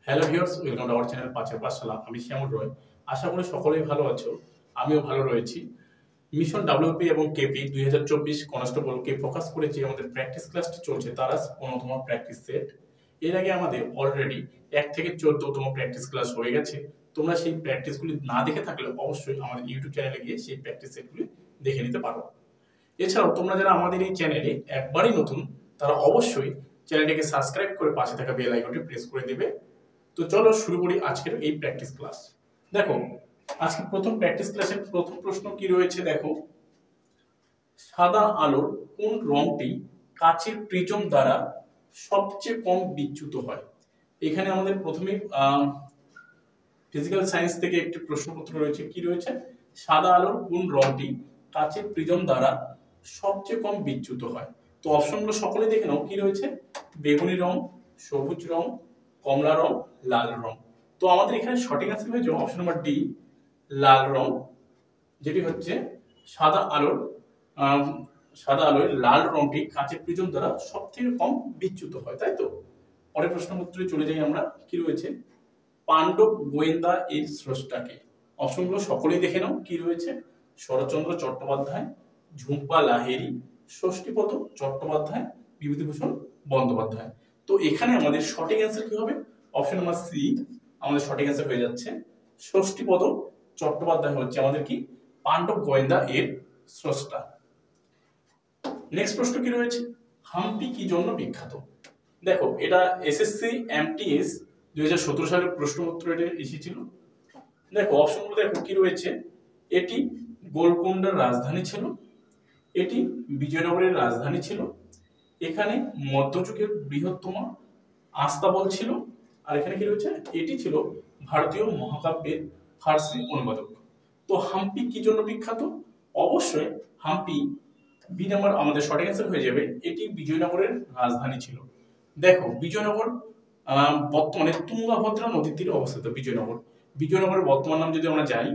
Hello viewers, welcome to our channel পাঁচের পাঠশালা। আমি শ্যামল রয়। আশা করি সকলেই ভালো আছো, আমিও ভালো রয়েছি। মিশন ডাব্লিউপি এবং কেপি 2024 কনস্টেবলকে ফোকাস করে যে আমাদের প্র্যাকটিস ক্লাসটি চলছে তার আজ 15তম প্র্যাকটিস সেট। এর আগে আমাদের অলরেডি 1 থেকে 14তম প্র্যাকটিস ক্লাস হয়ে গেছে। তোমরা সেই প্র্যাকটিসগুলি না দেখে থাকলে অবশ্যই আমাদের ইউটিউব চ্যানেলে গিয়ে সেই প্র্যাকটিস সেটগুলি দেখে নিতে পারো। এছাড়াও তোমরা যারা আমাদের এই চ্যানেলে একবারই নতুন, তারা অবশ্যই চ্যানেলটিকে সাবস্ক্রাইব করে পাশে থাকা বেল আইকনটি প্রেস করে দেবে। তো চলো শুরু করি আজকের এই প্র্যাকটিস ক্লাস। দেখো, আজকে প্রথম প্র্যাকটিস ক্লাসের প্রথম প্রশ্ন কি রয়েছে দেখো, সাদা আলোর কোন রংটি কাচের প্রিজম দ্বারা সবচেয়ে কম বিচ্যুত হয়? এখানে আমাদের প্রথমে ফিজিক্যাল সায়েন্স থেকে একটি প্রশ্নপত্র রয়েছে। কি রয়েছে? সাদা আলোর কোন রংটি কাচের প্রিজম দ্বারা সবচেয়ে কম বিচ্যুত হয়? তো অপশনগুলো সকলে দেখে নাও। কি রয়েছে? বেগুনি রং, সবুজ রং, কমলা রং, লাল রং। তো আমাদের এখানে সঠিক অ্যান্সার হয়ে যাবে অপশন নাম্বার ডি, লাল রং, যেটি হচ্ছে সাদা আলোয় লাল রংটি কাচের প্রিজম দ্বারা সবথেকে কম বিচ্যুত হয়, তাই তো? পরের প্রশ্নপত্রে চলে যাই আমরা। কি রয়েছে? পাণ্ডব গোয়েন্দা এর স্রষ্টাকে? অপশনগুলো সকলেই দেখে নাও। কি রয়েছে? শরৎচন্দ্র চট্টোপাধ্যায়, ঝুম্পা লাহিড়ী, ষষ্ঠীপদ চট্টোপাধ্যায়, বিভূতিভূষণ বন্দ্যোপাধ্যায়। তো এখানে আমাদের সঠিক অ্যান্সার কি হবে? অপশন নাম্বার সি আমাদের সঠিক অ্যান্সার হয়ে যাচ্ছে। ষষ্ঠীপদ চট্টোপাধ্যায় হচ্ছে আমাদের কি পাণ্ডব গোয়েন্দা এর স্রষ্টা। নেক্সট প্রশ্ন কি রয়েছে? হাম্পি কি জন্য বিখ্যাত? দেখো, এটা এসএসসি এমটিএস 2017 সালের প্রশ্নপত্র এটা এসেছিল। দেখো অপশনগুলো দেখো। কি রয়েছে? এটি গোলকোন্ডার রাজধানী ছিল, এটি বিজয়নগরের রাজধানী ছিল, এখানে মধ্যযুগের বৃহত্তম আস্তাবল ছিল, আর এখানে কি রয়েছে? এটি ছিল ভারতীয় মহাকাব্যের ফার্সি অনুবাদক। তো হাম্পি কি জন্য বিখ্যাত? অবশ্যই হাম্পি বি নাম্বার আমাদের সঠিক অ্যান্সার হয়ে যাবে। এটি বিজয়নগরের রাজধানী ছিল। দেখো, বিজয়নগর বর্তমানে তুঙ্গভদ্রা নদীর তীরে অবস্থিত। বিজয়নগরের বর্তমান নাম যদি আমরা যাই,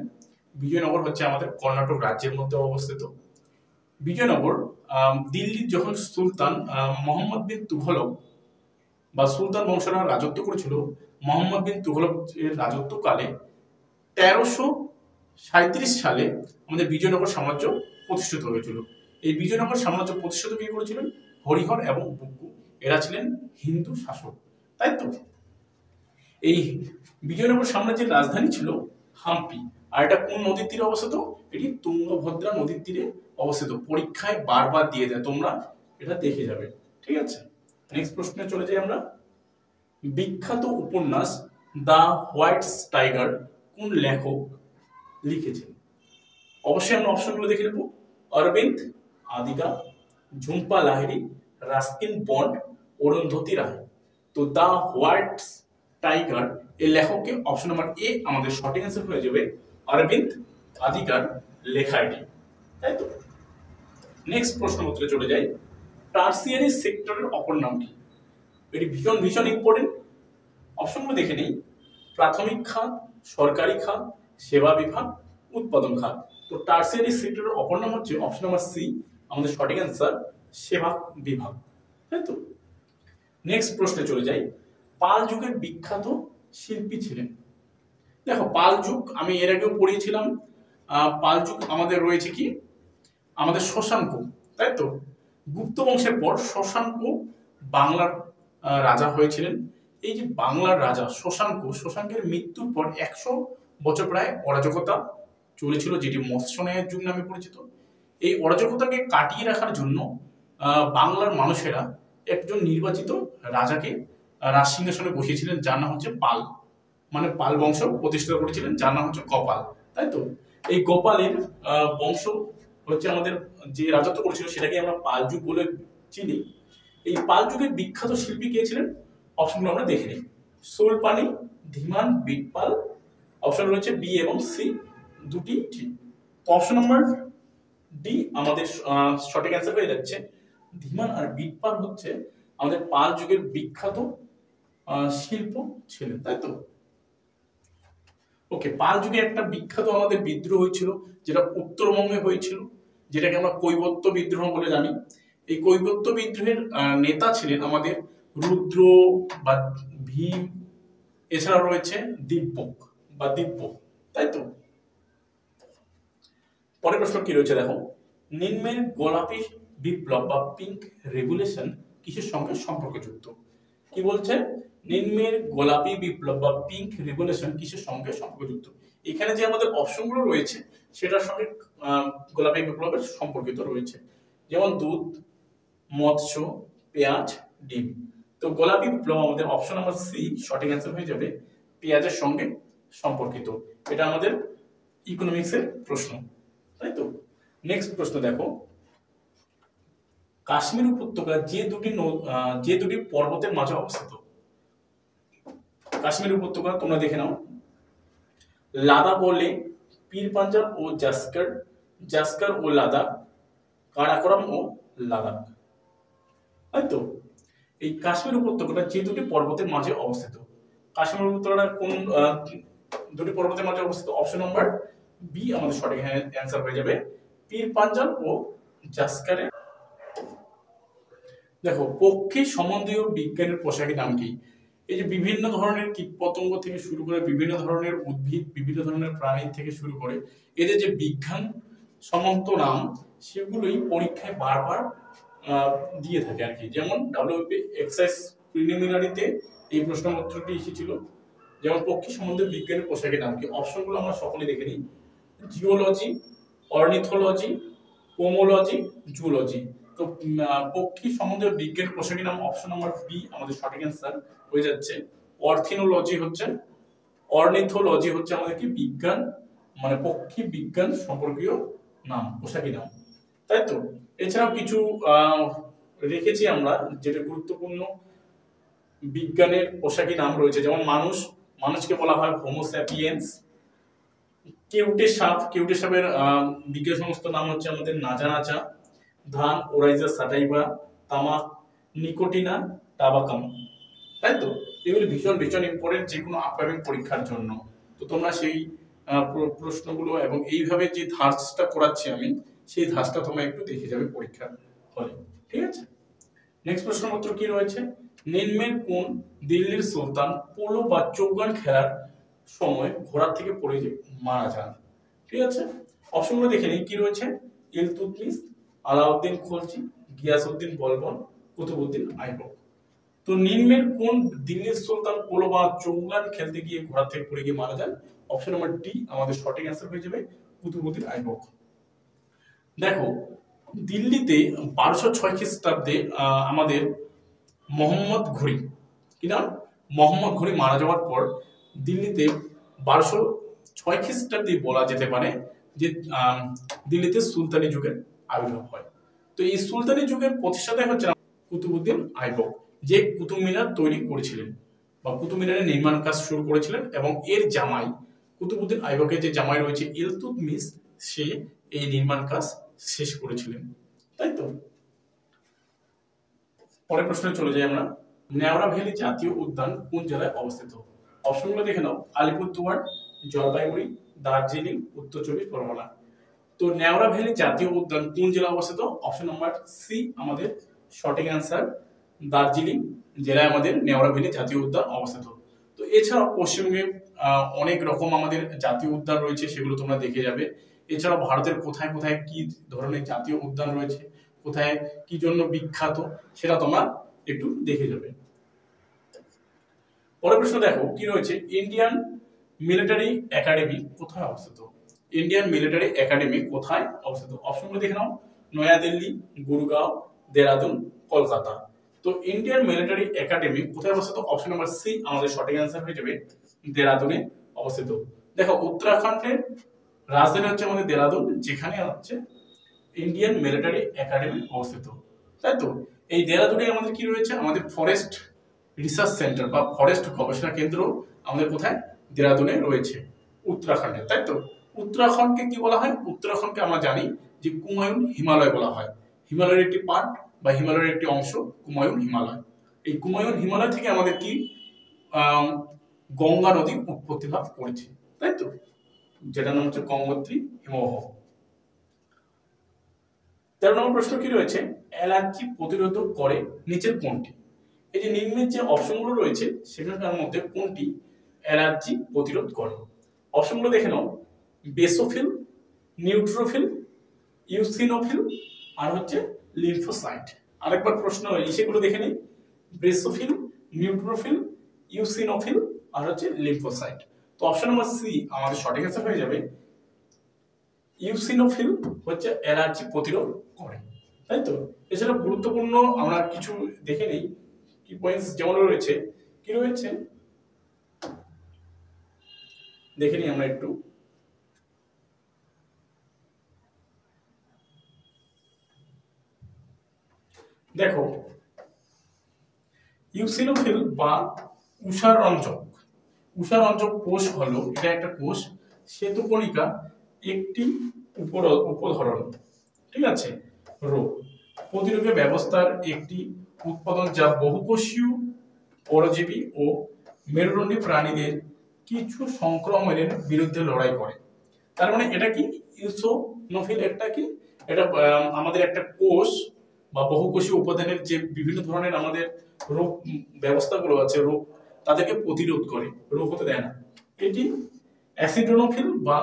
বিজয়নগর হচ্ছে আমাদের কর্ণাটক রাজ্যের মধ্যে অবস্থিত। বিজয়নগর দিল্লির যখন সুলতান মোহাম্মদ বিন তুঘলক বা সুলতান বংশরা রাজত্ব করেছিল, মোহাম্মদ বিন তুঘলক এর রাজত্বকালে 1337 সালে আমাদের বিজয়নগর সাম্রাজ্য প্রতিষ্ঠিত হয়েছিল। এই বিজয়নগর সাম্রাজ্য প্রতিষ্ঠিত কে করেছিলেন? হরিহর এবং বুক্কু। এরা ছিলেন হিন্দু শাসক, তাই তো? এই বিজয়নগর সাম্রাজ্যের রাজধানী ছিল হাম্পি। আর এটা কোন নদীর তীরে অবস্থিত? এটি তুঙ্গভদ্রা নদীর তীরে অবস্থিত। পরীক্ষায় বারবার দিয়ে দেয়, তোমরা এটা দেখে যাবে, ঠিক আছে? নেক্সট প্রশ্নে চলে যাই আমরা। বিখ্যাত উপন্যাস দ্য হোয়াইট টাইগার কোন লেখক লিখেছেন? অবশ্যই আমরা অপশনগুলো দেখে নেব। Aurobindo Adiga, Jhumpa Lahiri, Ruskin bond, Arundhati Roy. তো দ্য হোয়াইট টাইগার এর লেখককে অপশন নাম্বার এ আমাদের সঠিক অ্যান্সার হয়ে যাবে অরবিন্দ আদিগার লেখা এটি, তাই তো? নেক্সট প্রশ্নপত্রে চলে যাই। টার্সিয়ারি সেক্টরের অপর নাম কি? এটি ভীষণ ভীষণ ইম্পর্টেন্ট। অপশনগুলো দেখে নেই। প্রাথমিক খাত, সরকারি খাত, সেবা বিভাগ, উৎপাদন খাত। তো টার্সিয়ারি সেক্টরের অপর নাম হচ্ছে অপশন নাম্বার সি আমাদের সঠিক অ্যান্সার, সেবা বিভাগ, তাই তো? নেক্সট প্রশ্নে চলে যাই। পাল যুগের বিখ্যাত শিল্পী ছিলেন? দেখো, পাল যুগ আমি এর আগেও পড়িয়েছিলাম। পাল যুগ আমাদের রয়েছে কি? আমাদের শশাঙ্ক, তাই তো? গুপ্ত বংশের পর শশাঙ্ক বাংলার রাজা হয়েছিলেন। এই যে বাংলার রাজা শশাঙ্কের মৃত্যুর পর 100 বছর প্রায় অরাজকতা চলেছিল, যেটি মৎস্যন্যায়ের যুগ নামে পরিচিত। এই অরাজকতাকে কাটিয়ে রাখার জন্য বাংলার মানুষেরা একজন নির্বাচিত রাজাকে রাজসিংহাসনে বসিয়েছিলেন, যার নাম হচ্ছে পাল, মানে পাল বংশ প্রতিষ্ঠা করেছিলেন, যার নাম হচ্ছে গোপাল, তাই তো? এই গোপালের বংশ হচ্ছে আমাদের যে রাজত্ব করেছিল সেটাকে আমরা পাল যুগ বলে চিনি। এই পাল যুগের বিখ্যাত শিল্পী কে ছিলেন? অপশনগুলো আমরা দেখে নিই। সুলপানি, ধীমান, বিটপাল। অপশন রয়েছে বি এবং সি, দুটি ঠিক। অপশন নাম্বার ডি আমাদের সঠিক অ্যান্সার হয়ে যাচ্ছে। ধীমান আর বিটপাল হচ্ছে আমাদের পাল যুগের বিখ্যাত শিল্প ছিলেন, তাই তো? ওকে, পাল যুগে একটা বিখ্যাত আমাদের বিদ্রোহ হয়েছিল, যেটা উত্তরবঙ্গে হয়েছিল, যেটাকে আমরা কৈবর্ত বিদ্রোহ বলে জানি। এই কৈবর্ত বিদ্রোহের নেতা ছিলেন আমাদের রুদ্র বা ভীম, এছাড়াও রয়েছে দিব্যক বা দিব্য, তাই তো। পরের প্রশ্ন কি রয়েছে দেখো, নিম্নের গোলাপী বিপ্লব বা পিঙ্ক রেভলিউশন কিসের সঙ্গে সম্পর্কযুক্ত? কি বলছে, নিম্নের গোলাপী বিপ্লব বা পিঙ্ক রেভলিউশন কিসের সঙ্গে সম্পর্কযুক্ত? এখানে যে আমাদের অপশনগুলো রয়েছে সেটার সঙ্গে গোলাপী বিপ্লবের সম্পর্কিত রয়েছে, যেমন দুধ, মৎস্য, পেঁয়াজ, ডিম। তো গোলাপী বিপ্লব আমাদের অপশন নাম্বার সি সঠিক অ্যান্সার হয়ে যাবে, পেঁয়াজের সঙ্গে সম্পর্কিত। এটা আমাদের ইকোনমিক্সের প্রশ্ন, তাই তো। নেক্সট প্রশ্ন দেখো, কাশ্মীর উপত্যকা যে দুটি পর্বতের মাঝে অবস্থিত। কাশ্মীর উপত্যকা তোমরা দেখে নাও, লাদাখ ও লে, পীর পাঞ্জাল ও জাস্কার, জাস্কার ও লাদাখ, কারাকোরাম ও লাদাখ, তাই তো। এই কাশ্মীর উপত্যকাটা যে দুটি পর্বতের মাঝে অবস্থিত, কাশ্মীর উপত্যকাটা কোন দুটি পর্বতের মাঝে অবস্থিত? অপশন নাম্বার বি আমাদের সঠিক অ্যান্সার হয়ে যাবে, পীর পাঞ্জাল ও জাস্কারের। দেখো, পক্ষী সম্বন্ধীয় বিজ্ঞানের পোশাকের নাম কি? এই যে বিভিন্ন ধরনের কীটপতঙ্গ থেকে শুরু করে বিভিন্ন ধরনের উদ্ভিদ, বিভিন্ন ধরনের প্রাণী থেকে শুরু করে এদের যে বিজ্ঞান সম্মত নাম, সেগুলোই পরীক্ষায় বারবার দিয়ে থাকে আর কি। যেমন ডাব্লিউপি এক্সারসাইজ প্রিলিমিনারিতে এই প্রশ্নপত্রটি এসেছিল, যেমন পক্ষী সম্বন্ধীয় বিজ্ঞানের পোশাকের নাম কি? অপশনগুলো আমরা সকলে দেখে নিই, জিওলজি, অর্নিথোলজি, পোমোলজি, জুলজি। তো পক্ষী সম্বন্ধীয় বিজ্ঞান পোশাকের নাম অপশন নাম্বার বি আমাদের সঠিক অ্যান্সার হয়ে যাচ্ছে। অর্থিনোলজি হচ্ছে, অর্নিথোলজি হচ্ছে আমাদের কি বিজ্ঞান, মানে পক্ষী বিজ্ঞান সম্পর্কীয় নাম, পোশাকি নাম, তাই তো। এছাড়াও কিছু রেখেছি আমরা যেটা গুরুত্বপূর্ণ বিজ্ঞানের পোশাকি নাম রয়েছে, যেমন মানুষকে বলা হয় হোমো স্যাপিয়েন্স। কেউটে সাপের বিজ্ঞান সমস্ত নাম হচ্ছে আমাদের নাজা, ধান ওরাইজা সাটাইবা, তামাক নিকোটিনা টাবাকাম, তাই তো। এগুলি ভীষণ ভীষণ ইম্পর্টেন্ট যে কোনো আপকামিং পরীক্ষার জন্য। তো তোমরা সেই প্রশ্নগুলো এবং এইভাবে যে ধাঁচটা করাচ্ছি আমি, সেই ধাঁচটা তোমরা একটু দেখে যাবে পরীক্ষার হলে, ঠিক আছে। নেক্সট প্রশ্নপত্র কি রয়েছে, নিম্নের কোন দিল্লির সুলতান পোলো বা চৌগান খেলার সময় ঘোড়া থেকে পড়ে যে মারা যান? ঠিক আছে, অপশনগুলো দেখে নিই কি রয়েছে, ইলতুৎমিশ, আলাউদ্দিন খলজি, গিয়াসউদ্দিন বলবন, কুতুবউদ্দিন আইবক। তো নিম্নের কোন দিল্লির সুলতান পোলো বা চৌগান খেলতে গিয়ে ঘোড়া থেকে পড়ে গিয়ে মারা যান? অপশন নাম্বার ডি আমাদের সঠিক অ্যান্সার হয়ে যাবে, কুতুবউদ্দিন আইবক। দেখো, দিল্লিতে 1206 খ্রিস্টাব্দে আমাদের মোহাম্মদ ঘুরি, কি নাম, মোহাম্মদ ঘুরি মারা যাওয়ার পর দিল্লিতে 1206 খ্রিস্টাব্দে বলা যেতে পারে যে দিল্লিতে সুলতানি যুগের আবির্ভাব হয়। তো এই সুলতানি যুগের প্রতিষ্ঠাতা হচ্ছে কুতুবউদ্দিন আইবক, যে কুতুব মিনার তৈরি করেছিলেন বা কুতুব মিনারের নির্মাণ কাজ শুরু করেছিলেন, এবং এর জামাই কুতুবউদ্দিন আইবকের যে জামাই রয়েছে ইলতুৎমিশ, সে এই নির্মাণ কাজ শেষ করেছিলেন, তাই তো। পরের প্রশ্নে চলে যাই আমরা, নেওড়া ভ্যালি জাতীয় উদ্যান কোন জেলায় অবস্থিত? অপশনগুলো দেখে নাও, আলিপুরদুয়ার, জলপাইগুড়ি, দার্জিলিং, উত্তর চব্বিশ পরগনা। তো নেওড়া ভ্যালি জাতীয় উদ্যান কোন জেলায় অবস্থিত? অপশন নাম্বার সি আমাদের সঠিক অ্যান্সার, দার্জিলিং জেলায় আমাদের নেওড়া ভ্যালি জাতীয় উদ্যান অবস্থিত। তো এছাড়াও পশ্চিমবঙ্গে অনেক রকম আমাদের জাতীয় উদ্যান রয়েছে, সেগুলো তোমরা দেখে যাবে। এছাড়াও ভারতের কোথায় কোথায় কি ধরনের জাতীয় উদ্যান রয়েছে, কোথায় কি জন্য বিখ্যাত, সেটা তোমরা একটু দেখে যাবে। পরের প্রশ্ন দেখো কি রয়েছে, ইন্ডিয়ান মিলিটারি একাডেমি কোথায় অবস্থিত? ইন্ডিয়ান মিলিটারি একাডেমি কোথায় অবস্থিত? অপশনগুলো দেখে নাও, নয়াদিল্লি, গুরগাঁও, দেরাদুন, কলকাতা। তো ইন্ডিয়ান মিলিটারি একাডেমি কোথায় অবস্থিত? অপশন নাম্বার সি আমাদের সঠিক অ্যান্সার হয়ে যাবে, দেরাদুনে অবস্থিত। দেখো, উত্তরাখণ্ডের রাজধানী হচ্ছে আমাদের দেরাদুন, যেখানে হচ্ছে ইন্ডিয়ান মিলিটারি একাডেমি অবস্থিত, তাই তো। এই দেরাদুনে আমাদের কি রয়েছে, আমাদের ফরেস্ট রিসার্চ সেন্টার বা ফরেস্ট গবেষণা কেন্দ্র আমাদের কোথায়? দেরাদুনে রয়েছে, উত্তরাখণ্ডে, তাই তো। উত্তরাখণ্ডকে কি বলা হয়? উত্তরাখণ্ডকে আমরা জানি যে কুমায়ুন হিমালয় বলা হয়। হিমালয়ের একটি পার্ট বা হিমালয়ের একটি অংশ কুমায়ুন হিমালয়। এই কুমায়ুন হিমালয় থেকে আমাদের কি গঙ্গা নদী উৎপত্তি লাভ করেছে, তাই তো, যেটার নাম হচ্ছে গঙ্গোত্রী হিমবাহ। 13 নম্বর প্রশ্ন কি রয়েছে, অ্যালার্জি প্রতিরোধক করে নিচের কোনটি? এই যে নিম্নের যে অপশনগুলো রয়েছে সেখানকার মধ্যে কোনটি অ্যালার্জি প্রতিরোধ করে? অপশনগুলো দেখে নাও, বেসোফিল, নিউট্রোফিল, ইউসিনোফিল আর হচ্ছে লিম্ফোসাইট। আরেকবার প্রশ্ন সেগুলো দেখে নিই, বেসোফিল, নিউট্রোফিল, ইউসিনোফিল আর হচ্ছে লিম্ফোসাইট। তো অপশন নাম্বার সি আমাদের সঠিক অ্যান্সার হয়ে যাবে। ইউসিনোফিল হচ্ছে অ্যালার্জি প্রতিরোধ করে, তাই তো। এছাড়া গুরুত্বপূর্ণ আমরা কিছু দেখে নেই কি পয়েন্টস যেমন রয়েছে, কি রয়েছে দেখে নিই আমরা একটু। দেখো, ইউসিনোফিল বা উষারঞ্জক কোষ হলো, এটা একটা কোষ, শ্বেতকণিকা একটি উপধরন, ঠিক আছে, রোগ প্রতিরোধ ব্যবস্থার একটি উৎপাদন যা বহুকোষীয় পরজীবী ও মেরুদণ্ডী প্রাণীদের কিছু সংক্রমণের বিরুদ্ধে লড়াই করে। তার মানে এটা কি, ইউসিনোফিল একটা কি, এটা আমাদের একটা কোষ বা বহুকোষীয় উপাদানের যে বিভিন্ন ধরনের আমাদের রোগ ব্যবস্থাগুলো আছে, রোগ তাদেরকে প্রতিরোধ করে, রোগ হতে দেয় না। এটি অ্যাসিডোনোফিল বা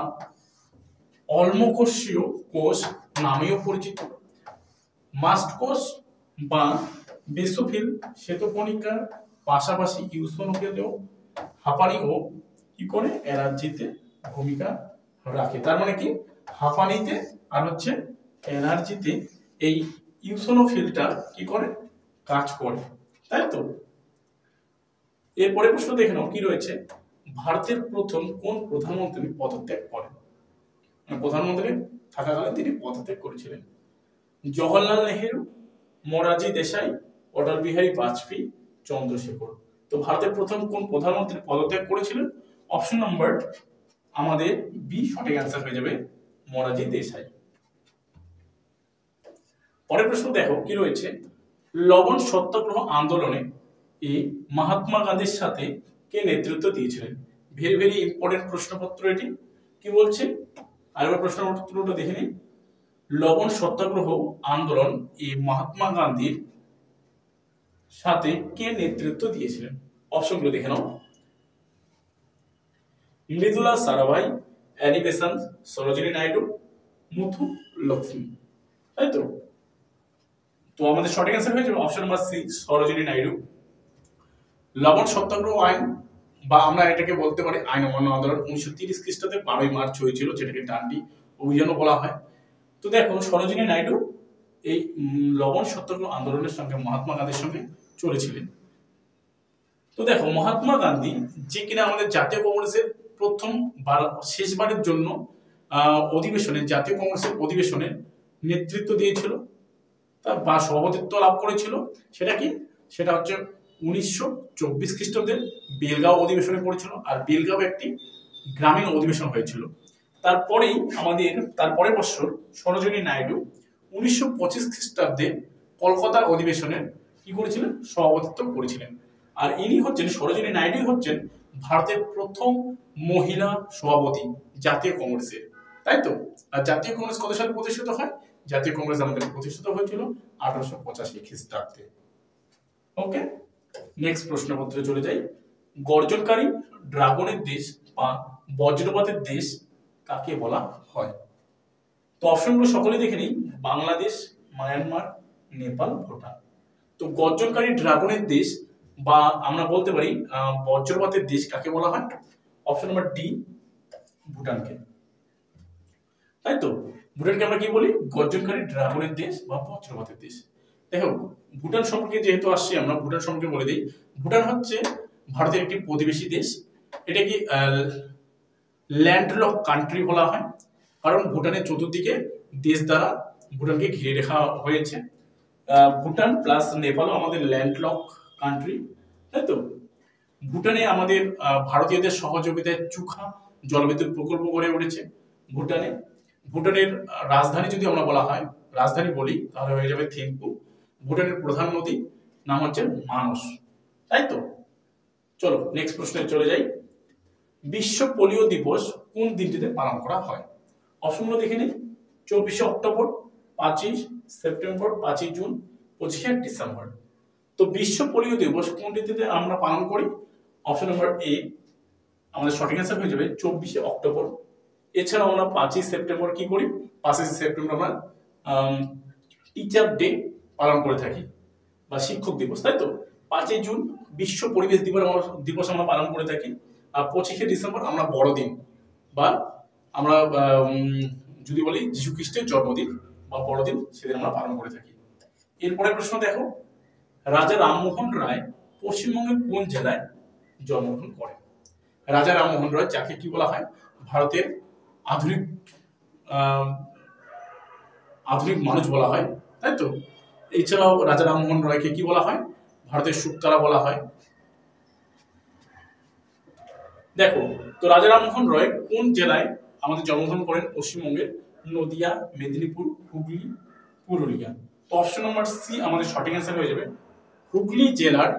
অম্লকোষীয় কোষ নামেও পরিচিত। মাস্ট কোষ বা বেসোফিল শ্বেতকণিকার পাশাপাশি ইউসিনোফিলও হাঁপানি ও কি করে অ্যালার্জিতে ভূমিকা রাখে। তার মানে কি, হাঁপানিতে আর হচ্ছে অ্যালার্জিতে এই ইউসিনোফিলটা কি করে, কাজ করে, তাই তো। এরপরে প্রশ্ন দেখে নাও কি রয়েছে, ভারতের প্রথম কোন প্রধানমন্ত্রী পদত্যাগ করেন? প্রধানমন্ত্রী থাকাকালীন তিনি পদত্যাগ করেছিলেন। জওহরলাল নেহেরু, মোরারজি দেশাই, অটল বিহারী বাজপেয়ী, চন্দ্রশেখর। তো ভারতের প্রথম কোন প্রধানমন্ত্রী পদত্যাগ করেছিলেন? অপশন নাম্বার আমাদের বি সঠিক অ্যান্সার হয়ে যাবে, মোরারজি দেশাই। পরের প্রশ্ন দেখো কি রয়েছে, লবণ সত্যাগ্রহ আন্দোলনে এই মহাত্মা গান্ধীর সাথে কে নেতৃত্ব দিয়েছিলেন? ভেরি ভেরি ইম্পর্টেন্ট প্রশ্নপত্র এটি। কি বলছে আরেকবার প্রশ্নপত্রটা দেখে নিই। লবণ সত্যাগ্রহ আন্দোলন এই মহাত্মা গান্ধীর সাথে কে নেতৃত্ব দিয়েছিলেন? অপশনগুলো দেখে নাও, মৃদুলা সারাভাই, অ্যানি বেসান্ত, সরোজিনী নাইডু, মুথু লক্ষ্মী, তাই তো। তো আমাদের সঠিক অ্যান্সার হয়ে যাবে option number C, Sarojini Naidu. লবণ সত্যাগ্রহ আইন বা আমরা এটাকে বলতে পারি আইন অমান্য আন্দোলন 1930 খ্রিস্টাব্দে 12ই মার্চ হয়েছিল, যেটাকে ডান্ডি অভিযানও বলা হয়। তো দেখো, সরোজিনী নাইডু এই লবণ সত্যাগ্রহ আন্দোলনের সঙ্গে মহাত্মা গান্ধীর সঙ্গে চলেছিলেন। তো দেখো, মহাত্মা গান্ধী যে কিনা আমাদের জাতীয় কংগ্রেসের শেষবারের জন্য জাতীয় কংগ্রেসের অধিবেশনে নেতৃত্ব দিয়েছিল বা সভাপতিত্ব লাভ করেছিল, সেটা কি, সেটা হচ্ছে 1924 খ্রিস্টাব্দের বেলগাঁও অধিবেশনে করেছিল। আর বেলগাঁও একটি গ্রামীণ অধিবেশন হয়েছিল। তারপরের বছর সরোজিনী নাইডু 1925 খ্রিস্টাব্দে কলকাতার অধিবেশনে কি করেছিলেন, সভাপতিত্ব করেছিলেন। আর ইনি হচ্ছেন, সরোজিনী নাইডু হচ্ছেন ভারতের প্রথম মহিলা সভাপতি জাতীয় কংগ্রেসের, তাই তো। আর জাতীয় কংগ্রেস কত সালে প্রতিষ্ঠিত হয়? জাতীয় কংগ্রেস আমাদের প্রতিষ্ঠিত হয়েছিল 1885 খ্রিস্টাব্দে। ওকে, নেক্সট প্রশ্নপত্রে চলে যাই। গর্জনকারী ড্রাগনের দেশ বা বজ্রপাতের দেশ কাকে বলা হয়? তো অপশনগুলো সকলে দেখে নিই, বাংলাদেশ, মায়ানমার, নেপাল, ভুটান। তো গর্জনকারী ড্রাগনের দেশ বা আমরা বলতে পারি বজ্রপাতের দেশ কাকে বলা হয়? অপশন নাম্বার ডি, ভুটানকে, তাই তো। ভুটানকে আমরা কি বলি? গর্জনকারী ড্রাগনের দেশ বা বজ্রপাতের দেশ। দেখো, ভুটান সম্পর্কে যেহেতু আসছি, আমরা ভুটান সম্পর্কে বলে দিই। ভুটান হচ্ছে ভারতের একটি প্রতিবেশী দেশ। এটা কি ল্যান্ডলক কান্ট্রি বলা হয়, কারণ ভুটানের চতুর্দিকে দেশ দ্বারা ভুটানকে ঘিরে রাখা হয়েছে। ভুটান প্লাস নেপালও আমাদের ল্যান্ডলক কান্ট্রি, তাই তো। ভুটানে আমাদের ভারতীয়দের সহযোগিতায় চুখা জলবিদ্যুৎ প্রকল্প গড়ে উঠেছে ভুটানে। ভুটানের রাজধানী যদি আমরা রাজধানী বলি, তাহলে হয়ে যাবে থিম্পু। ভুটানের প্রধান নদী নাম হচ্ছে মানস, তাই তো। চলো নেক্সট প্রশ্নে চলে যাই। বিশ্ব পোলিও দিবস কোন দিনটিতে পালন করা হয়? অপশনগুলো দেখে নিই। 24শে অক্টোবর, 5ই সেপ্টেম্বর, 5ই জুন, 25শে ডিসেম্বর। তো বিশ্ব পোলিও দিবস কোন তিথিতে আমরা পালন করি? অপশন নাম্বার এ, আমাদের সঠিক অ্যান্সার হয়ে যাবে 24শে অক্টোবর। এছাড়াও আমরা 5ই সেপ্টেম্বর কি করি, 5ই সেপ্টেম্বর আমরা টিচার ডে পালন করে থাকি বা শিক্ষক দিবস, তাই তো। 5ই জুন বিশ্ব পরিবেশ দিবস আমরা পালন করে থাকি। আর 25শে ডিসেম্বর আমরা বড়দিন বা আমরা যদি বলি যীশু খ্রিস্টের জন্মদিন বা বড়দিন, সেদিন আমরা পালন করে থাকি। এরপরের প্রশ্ন দেখো, রাজা রামমোহন রায় পশ্চিমবঙ্গের কোন জেলায় জন্মগ্রহণ করেন? রাজা রামমোহন রায়, যাকে কি বলা হয় ভারতের আধুনিক মানুষ বলা হয়, তাই তো। এছাড়াও রাজা রামমোহন রায়কে কি বলা হয়, ভারতের শুকতারা বলা হয়। দেখো তো রাজা রামমোহন রায় কোন জেলায় আমাদের জন্মগ্রহণ করেন? পশ্চিমবঙ্গের নদিয়া, মেদিনীপুর, হুগলি, পুরুলিয়া। তো অপশন নাম্বার সি আমাদের সঠিক অ্যান্সার হয়ে যাবে। হুগলি জেলার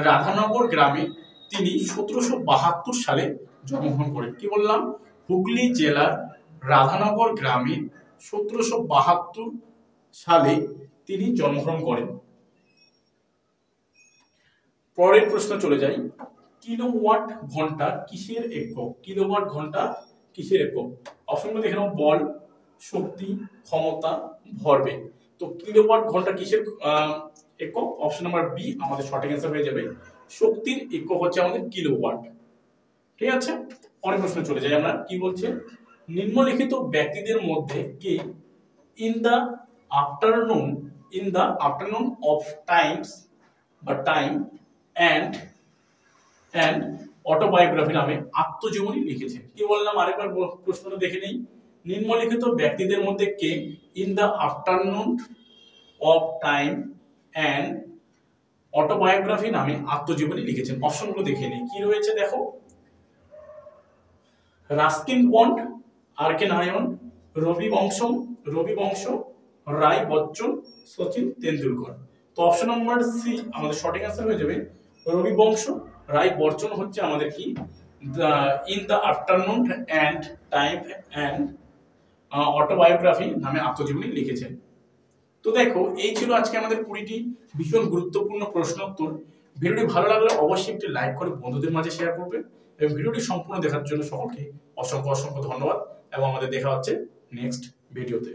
রাধানগর গ্রামে তিনি 1772 সালে জন্মগ্রহণ করেন। কি বললাম? হুগলি জেলার রাধানগর গ্রামে 1772 সালে তিনি জন্মগ্রহণ করেন। পরের প্রশ্ন চলে যাই, কিলোওয়াট ঘন্টা কিসের একক? কিলোওয়াট ঘন্টা কিসের একক? অপশনগুলো দেখে নাও, বল, শক্তি, ক্ষমতা, ভরবেগ। তো কিলোওয়াট ঘন্টা কিসের একক? অপশন নাম্বার বি আমাদের সঠিক অ্যান্সার হয়ে যাবে। শক্তির একক হচ্ছে আমাদের কিলোওয়াট। ঠিক আছে, পরের প্রশ্ন চলে যাই আমরা। কি বলছে? নিম্নলিখিত ব্যক্তিদের মধ্যে কে in the afternoon of times বা টাইম অ্যান্ড অটোবায়োগ্রাফি নামে আত্মজীবনী লিখেছেন? কি বললাম আরেকবার প্রশ্নটা দেখে নেই। নিম্নলিখিত ব্যক্তিদের মধ্যে কে in the afternoon of time and autobiography নামে আত্মজীবনী লিখেছেন? অপশনগুলো দেখে নেই কি রয়েছে দেখো। Ruskin Bond, R K Narayan, Ravi Vansh, Rai Bachchan, Sachin Tendulkar. তো অপশন নাম্বার সি আমাদের সঠিক অ্যান্সার হয়ে যাবে। রবি বংশ রায় বচ্চন হচ্ছে আমাদের কি in the afternoon and time and autobiography নামে আত্মজীবনী লিখেছেন। তো দেখো এই ছিল আজকে আমাদের 20টি ভীষণ গুরুত্বপূর্ণ প্রশ্ন উত্তর। ভিডিওটি ভালো লাগলে অবশ্যই একটি লাইক করে বন্ধুদের মাঝে শেয়ার করবে এবং ভিডিওটি সম্পূর্ণ দেখার জন্য সকলকে অসংখ্য ধন্যবাদ এবং আমাদের দেখা হচ্ছে নেক্সট ভিডিওতে।